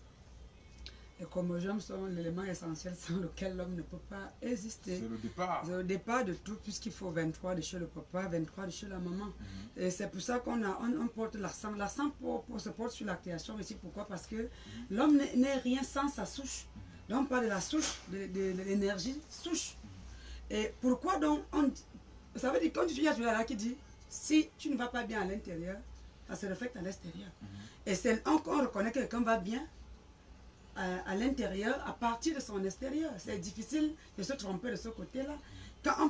les chromosomes sont l'élément essentiel sans lequel l'homme ne peut pas exister. C'est le départ. C'est le départ de tout, puisqu'il faut 23 de chez le papa, 23 de chez la maman. Et c'est pour ça qu'on on porte l'accent. L'accent se porte sur la création ici. Pourquoi? Parce que l'homme n'est rien sans sa souche. Donc on parle de la souche, de l'énergie souche. Et pourquoi donc ça veut dire, quand tu viens là qui dit, si tu ne vas pas bien à l'intérieur, ça se reflète à l'extérieur. Et c'est on reconnaît que quelqu'un va bien à l'intérieur à partir de son extérieur. C'est difficile de se tromper de ce côté-là. Quand on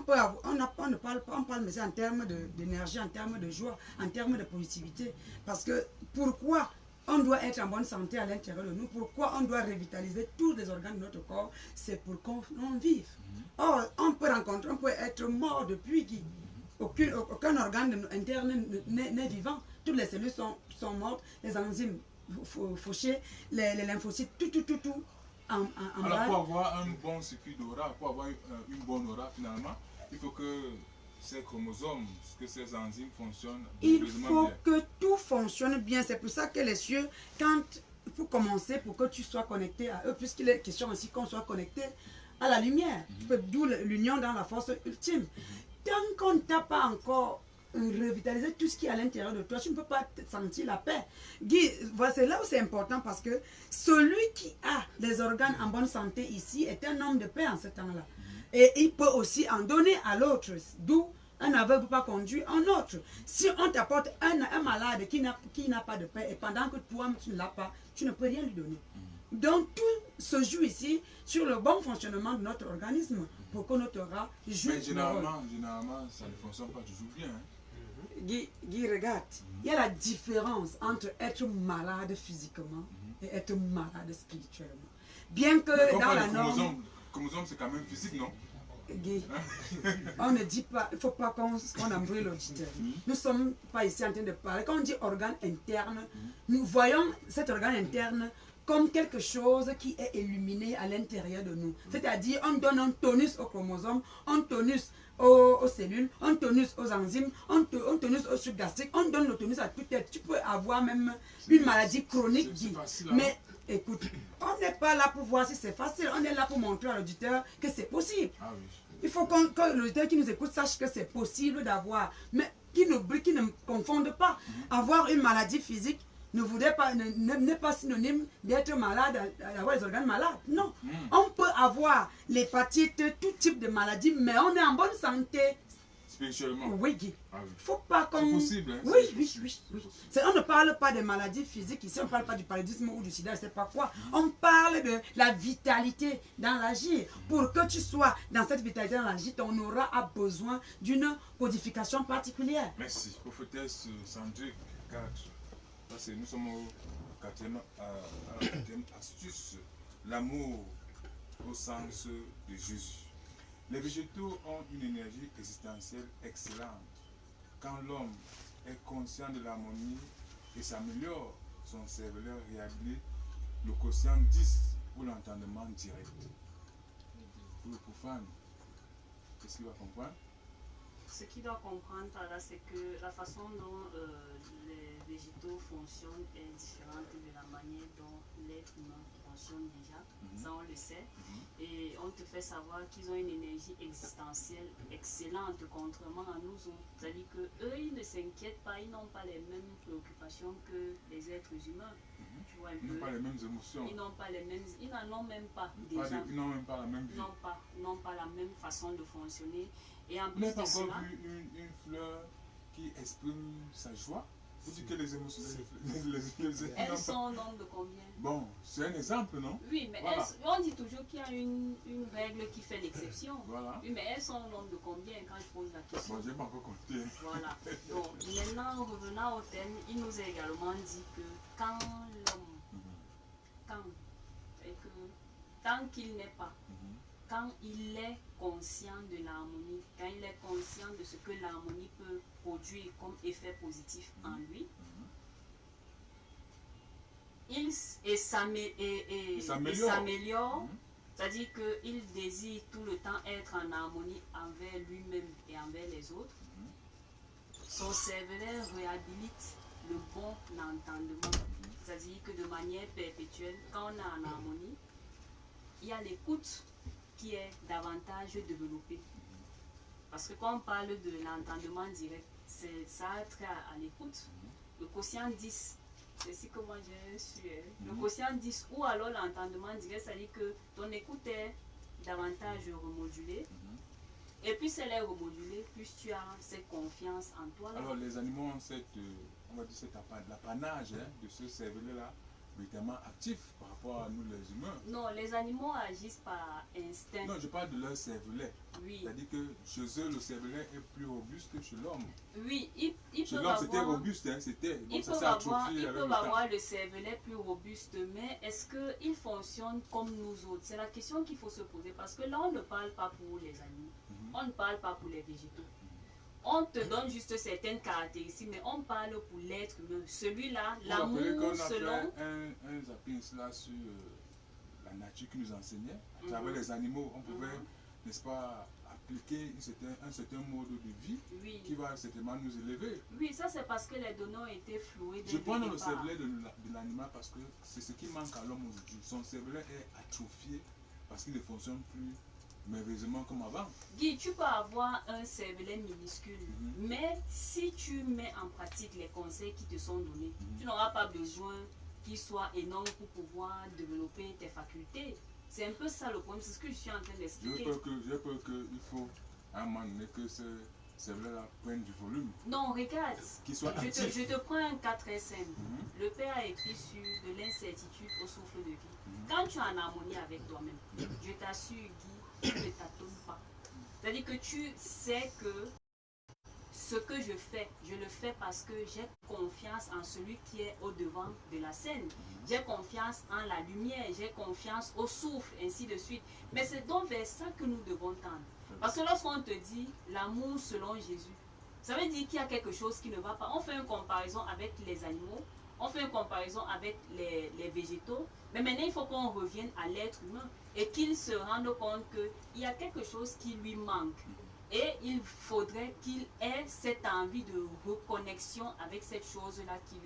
ne parle pas, on parle mais en termes d'énergie, en termes de joie, en termes de positivité. Parce que pourquoi on doit être en bonne santé à l'intérieur de nous? Pourquoi on doit revitaliser tous les organes de notre corps? C'est pour qu'on vive. Or, on peut être mort depuis qui aucun organe interne n'est vivant. Toutes les cellules sont mortes, les enzymes fauchées, les lymphocytes, tout en Alors bas. pour avoir un bon circuit d'aura, pour avoir une bonne aura finalement, il faut que ces chromosomes, que ces enzymes fonctionnent Il bien. faut que tout fonctionne bien. C'est pour ça que les cieux, quand il faut commencer pour que tu sois connecté à eux, puisqu'il est question aussi qu'on soit connecté à la lumière, d'où l'union dans la force ultime. Tant qu'on ne t'a pas encore revitalisé tout ce qui est à l'intérieur de toi, tu ne peux pas sentir la paix. Guy, voilà, c'est là où c'est important parce que celui qui a les organes en bonne santé ici est un homme de paix en ce temps-là. Et il peut aussi en donner à l'autre, d'où un aveugle ne peut pas conduire un autre. Si on t'apporte un malade qui n'a pas de paix et pendant que toi tu ne l'as pas, tu ne peux rien lui donner. Donc tout se joue ici sur le bon fonctionnement de notre organisme pour que notre aura joue. Mais généralement, ça ne fonctionne pas toujours bien. Guy, regarde, il y a la différence entre être malade physiquement et être malade spirituellement. bien que Mais dans la les norme... chromosomes, c'est quand même physique, non? Guy, on ne dit pas, il ne faut pas qu'on embrouille l'auditeur. Nous ne sommes pas ici en train de parler. Quand on dit organe interne, nous voyons cet organe interne comme quelque chose qui est illuminé à l'intérieur de nous. C'est-à-dire, on donne un tonus aux chromosomes, un tonus aux cellules, un tonus aux enzymes, un tonus aux sucs gastriques, on donne le tonus à toute tête. Tu peux avoir même une maladie chronique, Guy. Mais écoute, on n'est pas là pour voir si c'est facile, on est là pour montrer à l'auditeur que c'est possible. Ah oui. Il faut que l'auditeur qui nous écoute sache que c'est possible d'avoir, mais qui ne confonde pas. Avoir une maladie physique n'est pas synonyme d'être malade, d'avoir les organes malades. Non. On peut avoir l'hépatite, tout type de maladie, mais on est en bonne santé. Spirituellement. Oui, Guy. Ah oui. Faut pas qu'on... C'est possible. Hein? Oui, oui, oui, oui. On ne parle pas des maladies physiques ici, on ne parle pas du paludisme ou du sida, je ne sais pas quoi. On parle de la vitalité dans l'agir. Pour que tu sois dans cette vitalité dans l'agir, ton aura a besoin d'une codification particulière. Merci. Prophétesse Sandrine 4. Nous sommes au quatrième astuce. L'amour au sens de Jésus. Les végétaux ont une énergie existentielle excellente. Quand l'homme est conscient de l'harmonie et s'améliore, son cerveau réhabilite le quotient 10 pour l'entendement direct. Pour le profane, qu'est-ce qu'il va comprendre? Ce qu'il doit comprendre par là, c'est que la façon dont les végétaux fonctionnent est différente de la manière dont l'être humain fonctionne déjà. Ça, on le sait. Et on te fait savoir qu'ils ont une énergie existentielle excellente, contrairement à nous autres. C'est-à-dire qu'eux, ils ne s'inquiètent pas, ils n'ont pas les mêmes préoccupations que les êtres humains. Tu vois un peu. Ils n'ont pas les mêmes émotions. Ils n'ont pas les mêmes, ils n'en ont même pas Ils déjà. n'ont même pas la même vie. N'ont pas la même façon de fonctionner. Et en Vous plus n'avez de pas cela, encore vu une fleur qui exprime sa joie? Vous dites que les émotions, les elles sont au nombre de combien? Bon, c'est un exemple, non? Oui, mais voilà. on dit toujours qu'il y a une règle qui fait l'exception. Voilà. Oui, mais elles sont au nombre de combien quand je pose la question? Bon, je n'ai pas encore compté. Voilà. Donc, maintenant, revenant au thème, il nous a également dit que quand l'homme, tant qu'il n'est pas, quand il est conscient de l'harmonie, quand il est conscient de ce que l'harmonie peut produire comme effet positif en lui, il s'améliore, c'est-à-dire qu'il désire tout le temps être en harmonie envers lui-même et envers les autres. Son cerveau réhabilite le bon entendement, c'est-à-dire que de manière perpétuelle, quand on est en harmonie, il y a l'écoute qui est davantage développée. Parce que quand on parle de l'entendement direct, ça a trait à l'écoute. Le quotient 10, c'est ce que moi j'ai su. Le quotient 10 ou alors l'entendement direct, c'est-à-dire que ton écoute est davantage remodulée. Et plus elle est remodulée, plus tu as cette confiance en toi. Alors les animaux ont on va dire l'apanage de ce cerveau-là véritablement actif par rapport à nous les humains. Non, les animaux agissent par instinct. Non, je parle de leur cervelet. Oui. C'est-à-dire que chez eux, le cervelet est plus robuste que chez l'homme. Oui, chez l'homme, c'était robuste, hein, c'était. Bon, ils peuvent avoir le cervelet plus robuste, mais est-ce qu'ils fonctionnent comme nous autres? C'est la question qu'il faut se poser, parce que là, on ne parle pas pour les animaux, on ne parle pas pour les végétaux. On te donne juste certaines caractéristiques, mais on parle pour l'être humain. Celui-là, l'amour selon... un zapping là sur la nature qui nous enseignait. À travers les animaux, on pouvait, n'est-ce pas, appliquer un certain mode de vie qui va certainement nous élever. Oui, ça c'est parce que les données ont été flouées. Je prends le cervelet de l'animal parce que c'est ce qui manque à l'homme aujourd'hui. Son cervelet est atrophié parce qu'il ne fonctionne plus merveilleusement comme avant. Guy, tu peux avoir un cervelet minuscule, mais si tu mets en pratique les conseils qui te sont donnés, tu n'auras pas besoin qu'il soit énorme pour pouvoir développer tes facultés. C'est un peu ça le problème, c'est ce que je suis en train d'expliquer. J'ai peur qu'il faut à un moment donné que ce cervelet-là prenne du volume. Non, regarde, je te prends un 4SM. Le Père a écrit sur de l'incertitude au souffle de vie. Quand tu es en harmonie avec toi-même, je t'assure, Guy, tu ne t'attends pas. C'est-à-dire que tu sais que ce que je le fais parce que j'ai confiance en celui qui est au-devant de la scène. J'ai confiance en la lumière, j'ai confiance au souffle, ainsi de suite. Mais c'est donc vers ça que nous devons tendre. Parce que lorsqu'on te dit l'amour selon Jésus, ça veut dire qu'il y a quelque chose qui ne va pas. On fait une comparaison avec les animaux, on fait une comparaison avec les végétaux, mais maintenant il faut qu'on revienne à l'être humain et qu'il se rende compte qu'il y a quelque chose qui lui manque. Et il faudrait qu'il ait cette envie de reconnexion avec cette chose-là qui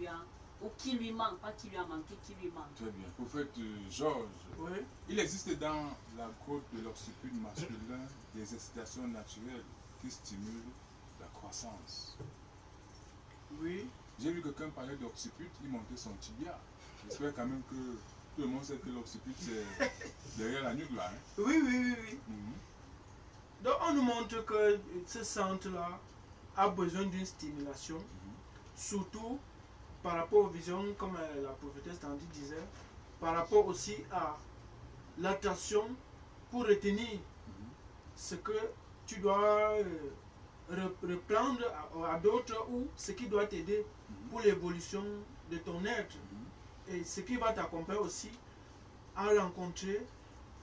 lui manque, pas qui lui a manqué, qui lui manque. Très bien. Prophète Georges, Oui. il existe dans la grotte de l'occiput masculin des excitations naturelles qui stimulent la croissance. Oui. J'ai vu quelqu'un parler d'occiput, il montait son tibia. J'espère quand même que tout le monde sait que l'occiput c'est derrière la nuque là. Hein. Oui, oui, oui, oui. Donc on nous montre que ce centre-là a besoin d'une stimulation, surtout par rapport aux visions, comme la prophétesse Tandy disait, par rapport aussi à l'attention pour retenir ce que tu dois reprendre à d'autres ou ce qui doit t'aider pour l'évolution de ton être et ce qui va t'accompagner aussi à rencontrer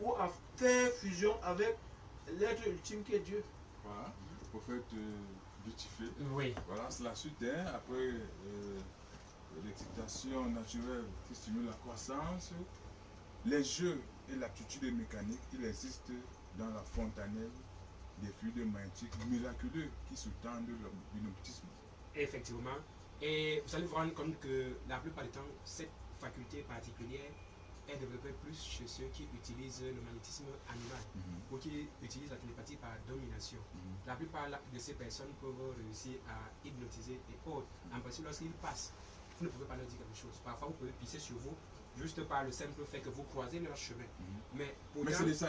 ou à faire fusion avec l'être ultime qui est Dieu. Voilà, prophète Beautifé. Oui. Voilà, c'est la suite. Hein. Après l'excitation naturelle qui stimule la croissance, les jeux et l'aptitude mécanique, il existe dans la fontanelle des fluides magnétiques miraculeux qui sous-tendent l'hypnotisme. Effectivement. Et vous allez vous rendre compte que la plupart du temps, cette faculté particulière est développée plus chez ceux qui utilisent le magnétisme animal ou qui utilisent la télépathie par domination. La plupart de ces personnes peuvent réussir à hypnotiser et autres. En principe, lorsqu'ils passent, vous ne pouvez pas leur dire quelque chose. Parfois, vous pouvez pisser sur vous juste par le simple fait que vous croisez leur chemin. Mais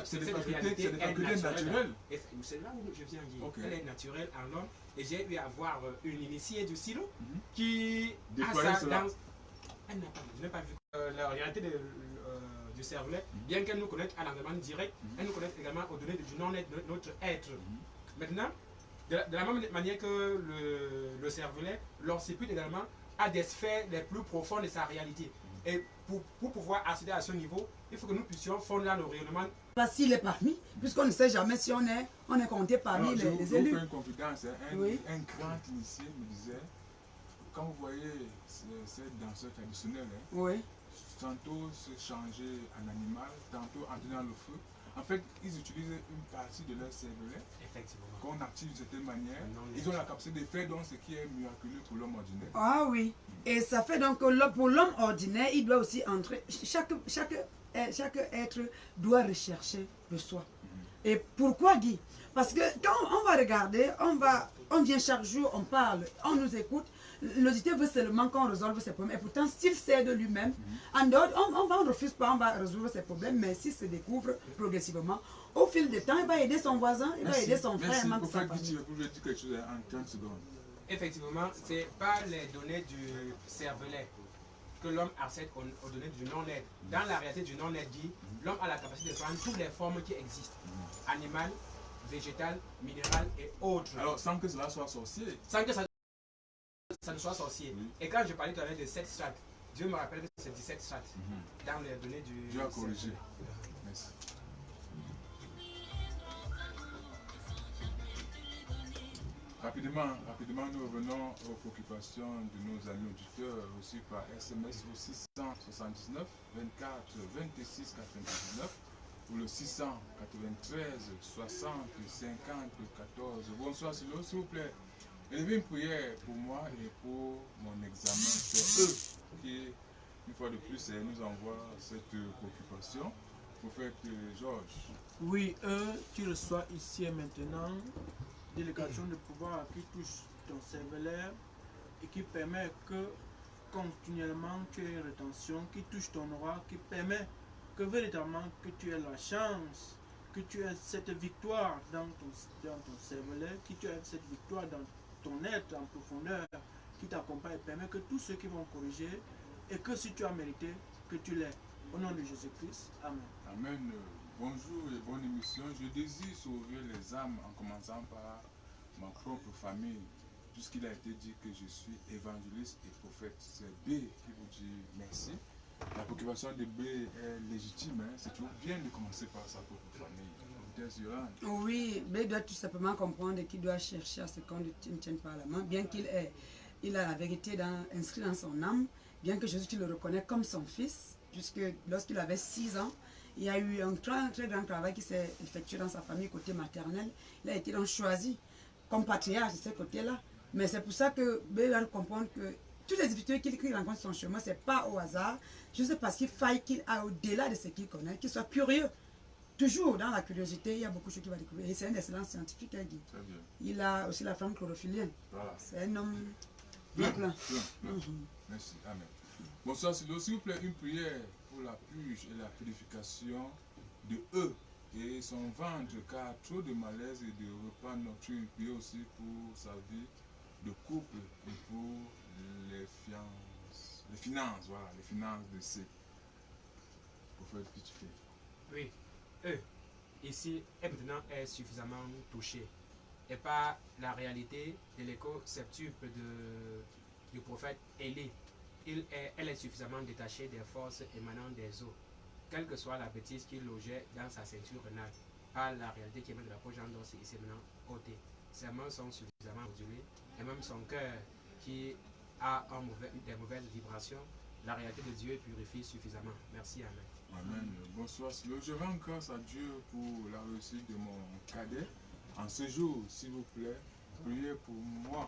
c'est des facultés naturelles. C'est là où je viens dire. Okay. Elle est naturelle en homme. Et j'ai eu à voir une initiée du silo qui déployer a ça cela. dans... Elle n'a pas vu. Je n'ai pas vu la réalité du cervelet. Bien qu'elle nous connaisse à l'environnement direct, elle nous connaisse également au-delà du non-être de notre être. Maintenant, de la même manière que le cervelet, l'occiput également a des sphères les plus profondes de sa réalité. Et pour pouvoir accéder à ce niveau, il faut que nous puissions fonder dans le rayonnement. Pas s'il est parmi, puisqu'on ne sait jamais si on est compté parmi Alors, les je élus. vous fais une confidence. Hein. Oui. Un grand initié me disait, quand vous voyez ces danseurs traditionnels, hein, Oui. tantôt se changer en animal, tantôt entrer dans le feu. En fait, ils utilisent une partie de leur cervelet Effectivement. qu'on active de certaine manière. Non, Ils ont la capacité de faire donc ce qui est miraculeux pour l'homme ordinaire. Ah oui. Et ça fait donc que pour l'homme ordinaire, il doit aussi entrer. Chaque être doit rechercher le soi. Et pourquoi Guy? Parce que quand on va regarder, on vient chaque jour, on parle, on nous écoute. L'auditeur veut seulement qu'on résolve ses problèmes. Et pourtant, s'il sait de lui-même, en dehors, on ne refuse pas, on va résoudre ses problèmes, mais s'il se découvre progressivement, au fil du temps, il va aider son voisin, il va aider son frère, même sa famille. Vous pouvez dire quelque chose en 30 secondes. Effectivement, c'est par les données du cervelet que l'homme accède aux données du non-être. Dans la réalité du non-être dit, l'homme a la capacité de prendre toutes les formes qui existent. Animal, végétal, minéral et autres. Alors, sans que cela soit sorcier. Sans que ça ne soit sorcier. Oui. Et quand je parlais tout à l'heure de 7 strates, Dieu me rappelle que c'est 17 strates dans les données du Dieu a corrigé. cervelet. Merci. Rapidement, nous revenons aux préoccupations de nos amis auditeurs aussi par SMS au 679 24 26 99 ou le 693 60 50 14. Bonsoir Silo, s'il vous plaît. Élevez une prière pour moi et pour mon examen. C'est eux qui, une fois de plus, nous envoient cette préoccupation. Prophète Georges. Oui, tu reçois ici et maintenant délégation de pouvoir qui touche ton cervelet et qui permet que continuellement tu aies une rétention, qui touche ton aura, qui permet que véritablement que tu aies la chance, que tu aies cette victoire dans ton cervelet, que tu aies cette victoire dans ton être en profondeur, qui t'accompagne et permet que tous ceux qui vont corriger et que si tu as mérité, que tu l'aies. Au nom de Jésus-Christ, Amen. Amen. Bonjour et bonne émission. Je désire sauver les âmes en commençant par ma propre famille. puisqu'il a été dit que je suis évangéliste et prophète. C'est B qui vous dit merci. La préoccupation de B est légitime, hein. C'est toujours bien de commencer par sa propre famille. Oui, B doit tout simplement comprendre qu'il doit chercher à ce qu'on ne tienne pas la main, bien qu'il il a la vérité inscrite dans son âme, bien que Jésus le reconnaît comme son fils, puisque lorsqu'il avait 6 ans, il y a eu un très grand travail qui s'est effectué dans sa famille côté maternel. Il a été donc choisi comme patriarche de ce côté-là. Mais c'est pour ça que B doit comprendre que toutes les difficultés qu'il rencontre sur son chemin, ce n'est pas au hasard, juste parce qu'il faille qu'il a au-delà de ce qu'il connaît, qu'il soit curieux. Toujours dans la curiosité, il y a beaucoup de choses qu'il va découvrir. Et c'est un excellent scientifique, hein, Guy. Il a aussi la flamme chlorophyllien. Voilà. C'est un homme plein. plein. Merci. Amen. Bonsoir, s'il vous plaît, une prière pour la purge et la purification de eux et son ventre, car trop de malaise et de repas nocturnes. Une prière aussi pour sa vie de couple et pour les finances, voilà, les finances de ces prophètes que tu fais. Oui, eux, ici, et maintenant, est suffisamment touché. Et pas la réalité de l'éco-septuple du prophète Élie. Elle est suffisamment détachée des forces émanant des eaux, quelle que soit la bêtise qu'il logeait dans sa ceinture rénale, par la réalité qui émane de la peau d'Andros et ici maintenant ôtée. Ses mains sont suffisamment modulées, et même son cœur qui a des mauvaises vibrations, la réalité de Dieu purifie suffisamment. Merci, Amen. Amen. Bonsoir. Je rends grâce à Dieu pour la réussite de mon cadet. En ce jour, s'il vous plaît, priez pour moi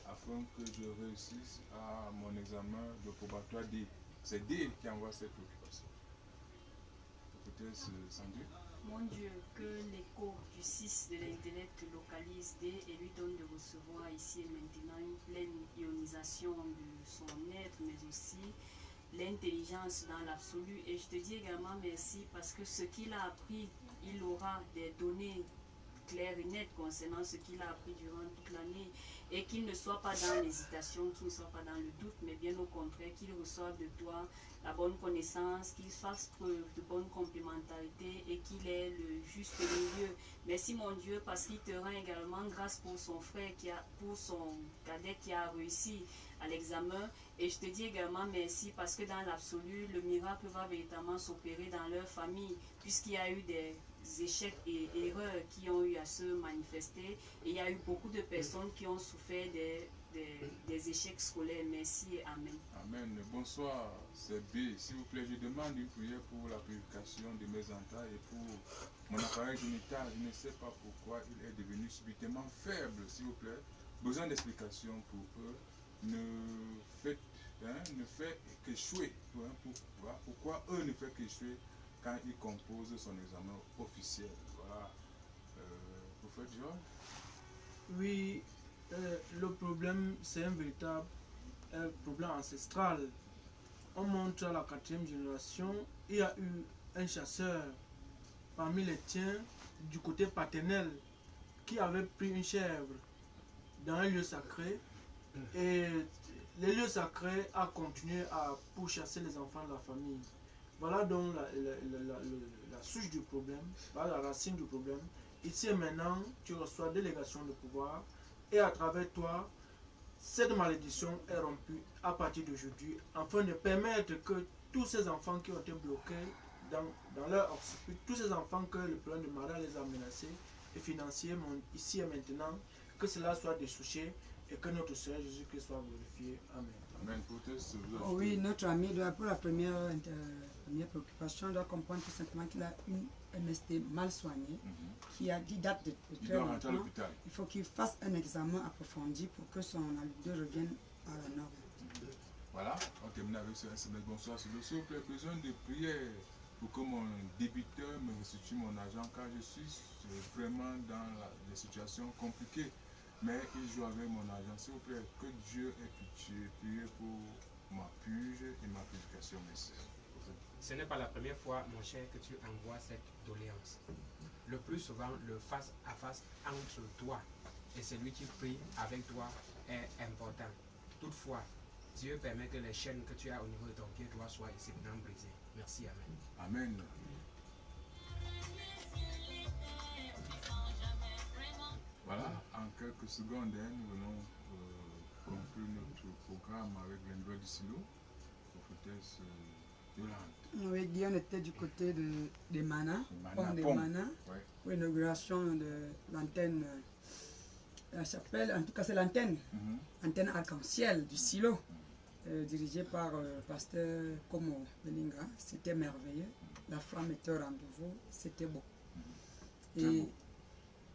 afin que je réussisse à mon examen de probatoire D. C'est D qui envoie cette préoccupation. Peut-être sans Dieu. Mon Dieu, que l'écho du 6 de l'intellect localise D et lui donne de recevoir ici et maintenant une pleine ionisation de son être, mais aussi l'intelligence dans l'absolu. Et je te dis également merci parce que ce qu'il a appris, il aura des données claires et nettes concernant ce qu'il a appris durant toute l'année, et qu'il ne soit pas dans l'hésitation, qu'il ne soit pas dans le doute, mais bien au contraire, qu'il reçoive de toi la bonne connaissance, qu'il fasse preuve de bonne complémentarité et qu'il ait le juste milieu. Merci mon Dieu, parce qu'il te rend également grâce pour son frère, pour son cadet qui a réussi à l'examen. Et je te dis également merci parce que dans l'absolu, le miracle va véritablement s'opérer dans leur famille, puisqu'il y a eu des échecs et erreurs qui ont eu à se manifester. Et il y a eu beaucoup de personnes qui ont souffert des échecs scolaires. Merci et Amen. Amen. Bonsoir, c'est B. S'il vous plaît, je demande une prière pour la purification de mes entrailles et pour mon appareil génital. Je ne sais pas pourquoi il est devenu subitement faible, s'il vous plaît. Besoin d'explications pour eux. Ne fait qu'échouer. Pourquoi eux ne font qu'échouer quand ils composent son examen officiel. Voilà. Prophète John. Oui, le problème, c'est un véritable problème ancestral. On montre à la 4e génération, il y a eu un chasseur parmi les tiens du côté paternel qui avait pris une chèvre dans un lieu sacré, et les lieux sacrés a continué à pourchasser les enfants de la famille. Voilà donc la souche du problème, voilà la racine du problème. Ici et maintenant, tu reçois délégation de pouvoir, et à travers toi, cette malédiction est rompue à partir d'aujourd'hui, afin de permettre que tous ces enfants qui ont été bloqués dans leur occiput, tous ces enfants que le problème de mariage les a menacés, et financiers, ici et maintenant, que cela soit dessouché, et que notre Seigneur Jésus-Christ soit glorifié. Amen. Amen. Oh oui, notre ami doit, pour la première préoccupation, doit comprendre tout simplement qu'il a une MST mal soignée, qui date de très longtemps. Il faut qu'il fasse un examen approfondi pour que son allude revienne à la norme. Voilà, on termine avec ce SMS. Bonsoir, s'il vous plaît, besoin de prière pour que mon débiteur me restitue mon argent, car je suis vraiment dans des situations compliquées. Mais il joue avec mon argent. S'il vous plaît, que Dieu ait pitié, priez pour ma purge et ma purification, merci. Ce n'est pas la première fois, mon cher, que tu envoies cette doléance. Le plus souvent, le face-à-face entre toi et celui qui prie avec toi est important. Toutefois, Dieu permet que les chaînes que tu as au niveau de ton pied droit soient ici maintenant brisées. Merci, Amen. Amen. Voilà, en quelques secondes, nous venons peu notre programme avec les nouvelles du silo, prophétesse Yolande. Oui, Guy, on était du côté des Manas, Mana, des Pont. Manas, Ouais. pour l'inauguration de l'antenne, la chapelle, en tout cas c'est l'antenne, Mhm. antenne arc-en-ciel du silo, dirigée par pasteur Como Belinga. C'était merveilleux. La flamme était au rendez-vous, c'était beau. Très Et beau.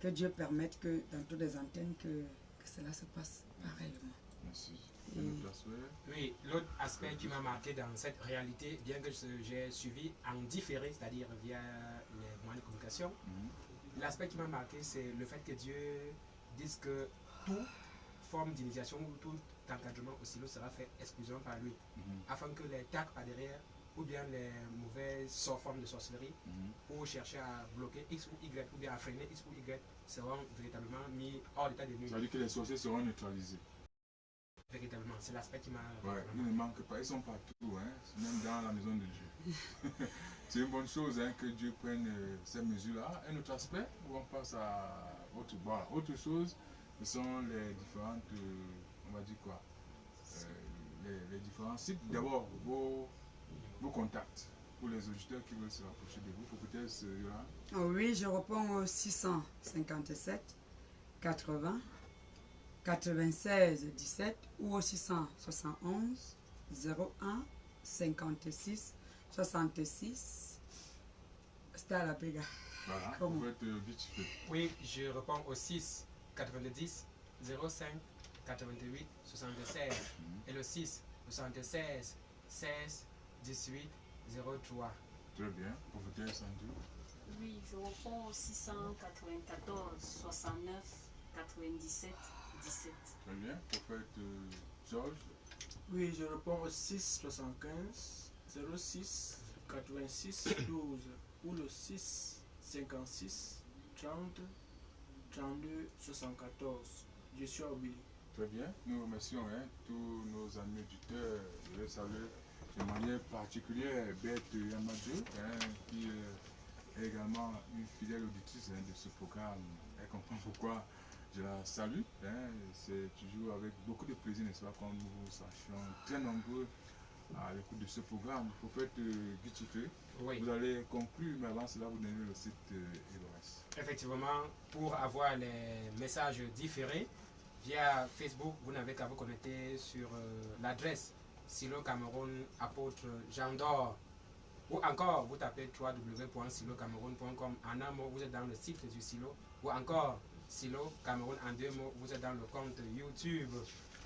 que Dieu permette que dans toutes les antennes, que cela se passe pareillement. Merci. Et- Et notre aspect, Oui, l'autre aspect qui m'a marqué dans cette réalité, bien que j'ai suivi en différé, c'est-à-dire via les moyens de communication, l'aspect qui m'a marqué, c'est le fait que Dieu dise que toute forme d'initiation ou tout encadrement au silo sera fait exclusivement par lui, afin que les tacs par derrière, ou bien les mauvaises formes de sorcellerie, ou chercher à bloquer X ou Y, ou bien à freiner X ou Y, seront véritablement mis hors d'état de nuire. ça veut dire que les sorciers seront neutralisés. Véritablement, c'est l'aspect qui m'a... Ouais, ils ne manquent pas, ils sont partout, hein, même dans la maison de Dieu. C'est une bonne chose hein, que Dieu prenne ces mesures-là. Un autre aspect, où on passe à autre, voilà, autre chose, ce sont les différentes, on va dire quoi, les différents sites. D'abord, vos contacts pour les auditeurs qui veulent se rapprocher de vous. Faut peut-être, Oui, je réponds au 657 80 96 17 ou au 671 01 56 66. C'était à la Péga. voilà, Comment? vous faites vite fait. Oui, je réponds au 6 90 05 88 76 et le 6 76 16 18 03. Très bien, prophétesse Sandou. Oui, je réponds au 694 69 97 17. Très bien, prophète Georges. Oui, je réponds au 6 75 06 86 12 ou le 6 56 30 32 74. Je suis obéi. Très bien, nous remercions hein, tous nos amis auditeurs. Je veux saluer de manière particulière Beth Yamadou, hein, qui est également une fidèle auditrice hein, de ce programme. Elle comprend pourquoi je la salue. Hein. C'est toujours avec beaucoup de plaisir, n'est-ce pas, quand nous vous sachions très nombreux à l'écoute de ce programme. Prophète Guitifé, Oui, vous allez conclure, mais avant cela, vous donnez le site et le reste. effectivement, pour avoir les messages différés, via Facebook, vous n'avez qu'à vous connecter sur l'adresse Silo Cameroun Apôtre Jean d'Or, ou encore vous tapez www.silocameroun.com. En un mot, vous êtes dans le site du Silo, ou encore Silo Cameroun en deux mots, vous êtes dans le compte YouTube.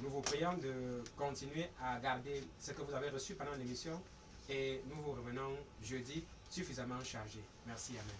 Nous vous prions de continuer à garder ce que vous avez reçu pendant l'émission et nous vous revenons jeudi suffisamment chargé. Merci, amen.